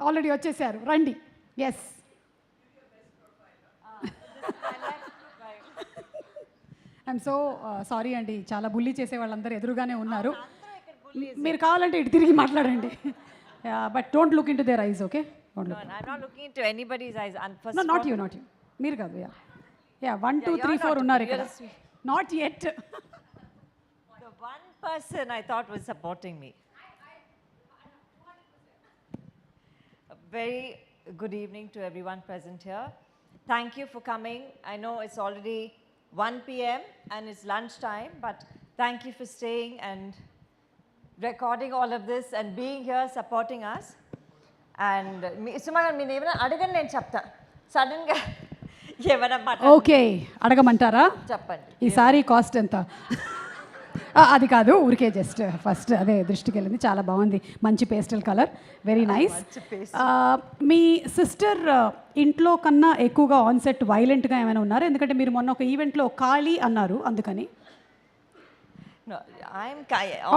Already వచ్చేసారు, రండి. Yes, I'm so sorry అండి, చాలా బుల్లీ చేసే వాళ్ళందరూ ఎదురుగానే ఉన్నారు. మీరు కావాలంటే ఇటు తిరిగి మాట్లాడండి. But don't look in to their ice, okay? No, I'm not looking into anybody's eyes. And first No, of not all, you, not you. మీరు కాదు. యా 1 2 you're 3 4 not- ఉన్నారు you're ఇక్కడ. a sweet- not at. the one person I thought was supporting me. A very good evening to everyone present here. Thank you for coming. I know it's already 1 p.m. and it's lunchtime, but thank you for staying and recording all of this and being here supporting us. And సుమా మీరు ఏమైనా అడగండి, నేను చెప్తా. సడన్గా ఏమైనా okay, అడగమంటారా? చెప్పండి. ఈ sorry cost ఎంత? అది కాదు, ఊరికే జస్ట్ ఫస్ట్ అదే దృష్టికి వెళ్ళింది. చాలా బాగుంది, మంచి పేస్టల్ కలర్, వెరీ నైస్. మీ సిస్టర్ ఇంట్లో కన్నా ఎక్కువగా ఆన్ సెట్ వైలెంట్గా ఏమైనా ఉన్నారు? ఎందుకంటే మీరు మొన్న ఒక ఈవెంట్లో ఖాళీ అన్నారు, అందుకని.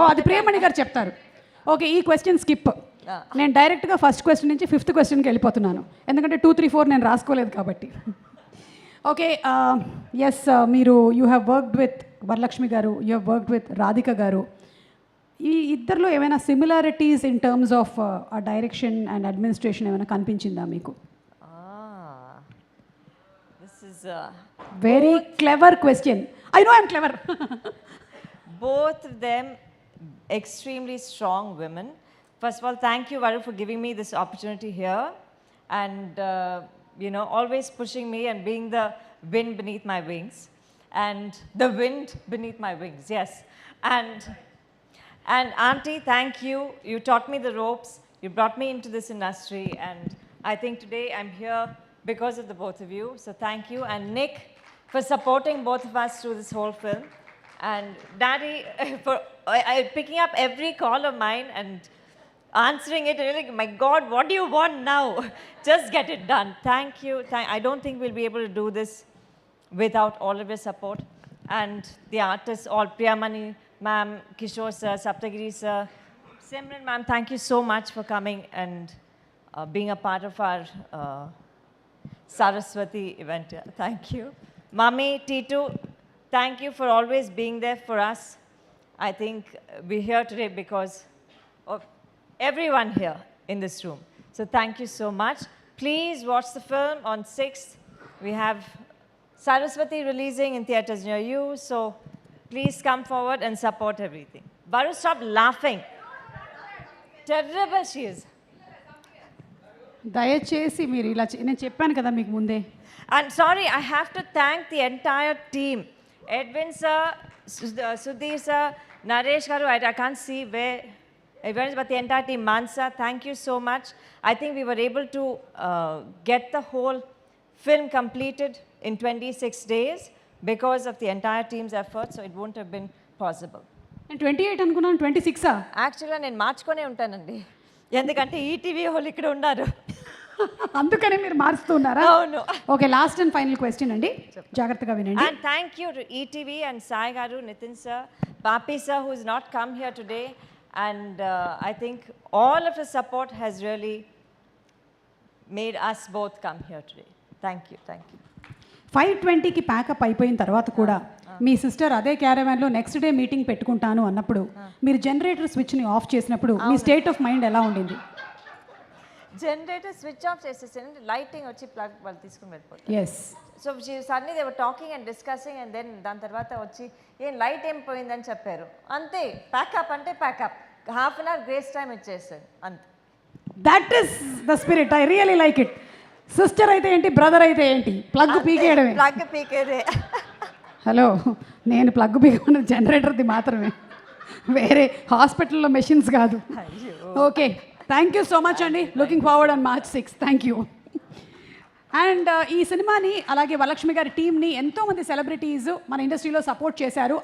అది ప్రియమణి గారు చెప్తారు. ఓకే, ఈ క్వశ్చన్ స్కిప్. నేను డైరెక్ట్గా ఫస్ట్ క్వశ్చన్ నుంచి 5th క్వశ్చన్కి వెళ్ళిపోతున్నాను, ఎందుకంటే 2 3 4 నేను రాసుకోలేదు కాబట్టి. ఓకే, ఎస్, మీరు you have worked with Varalakshmi garu, you have worked with Radhika garu. ఈ ఇద్దరిలో ఏమైనా similarities in terms of direction and administration ఏమైనా కనిపించిందా మీకు? This is very clever question. I know I'm clever. both of them extremely strong women. First of all, thank you, Varu, for giving me this opportunity here and always pushing me and being the wind beneath my wings and the wind beneath my wings. Yes. And auntie, thank you. You taught me the ropes. You brought me into this industry, and I think today I'm here because of the both of you. So thank you. And Nick for supporting both of us through this whole film. And Daddy for picking up every call of mine and answering it. And you're like, my God, what do you want now? Just get it done. Thank you. I don't think we'll be able to do this without all of your support. And the artists, all Priyamani ma'am, Kishore sir, Saptagiri sir, Simran ma'am, thank you so much for coming and being a part of our Saraswati event. Thank you. Mummy, Titu, thank you for always being there for us. I think we're here today because of everyone here in this room. So thank you so much. Please watch the film on 6th. We have Saraswati releasing in theaters near you. So please come forward and support everything. Varu, stop laughing. Terrible she is. దయచేసి మీరు ఇలా నేను చెప్పాను కదా మీకు ముందే. And sorry, I have to thank the entire team. Edwin sir, Sudhir sir, Naresh garu, I can't see where everyone is, but the entire team, Mansa, thank you so much. I think we were able to get the whole film completed in 26 days because of the entire team's effort, so it wouldn't have been possible. నేను 28 అనుకున్నాను, 26ఆ? యాక్చువల్గా నేను మార్చుకొనే ఉంటానండి, ఎందుకంటే ETV వాళ్ళు ఇక్కడ ఉన్నారు, అందుకనే మీరు మారుస్తున్నారా? అవును. Okay, last and final question అండి, జాగ్రత్తగా వినండి. And thank you to ETV and Sai garu, Nitin sir, Papi sir, who has not come here today. And I think all of the support has really made us both come here today. Thank you, thank you. 5:20కి pack up అయిపోయిన తర్వాత కూడా మీ sister అదే క్యారవాన్లో next day meeting పెట్టుకుంటాను అన్నప్పుడు మీరు generator స్విచ్ని of చేసినప్పుడు మీ state of mind ఎలా ఉండింది? జనరేటర్ స్విచ్ ఆఫ్ చేసేసాను, లైటింగ్ వచ్చి ప్లగ్ వాళ్ళు తీసుకుని వెళ్ళిపోతారు. Yes. So suddenly they were talking and discussing and then దాని తర్వాత వచ్చి లైట్ ఏం పోయిందని చెప్పారు, అంతే. ప్యాకప్ అంటే pack up, half an hour grace time ఇచ్చేసాను, అంతే. That is the spirit, I really like it. Sister అయితే ఏంటి, బ్రదర్ అయితే ఏంటి, ప్లగ్ పీకేయడమే. ప్లగ్ పీకేదే. హలో, నేను ప్లగ్ పీకమన్న జనరేటర్ది మాత్రమే, వేరే హాస్పిటల్లో మెషిన్స్ కాదు. Okay, thank you so much అండి. Looking forward on March 6th. Thank you. And ఈ సినిమాని అలాగే వరలక్ష్మి గారి టీమ్ని ఎంతోమంది సెలబ్రిటీస్ మన ఇండస్ట్రీలో సపోర్ట్ చేశారు.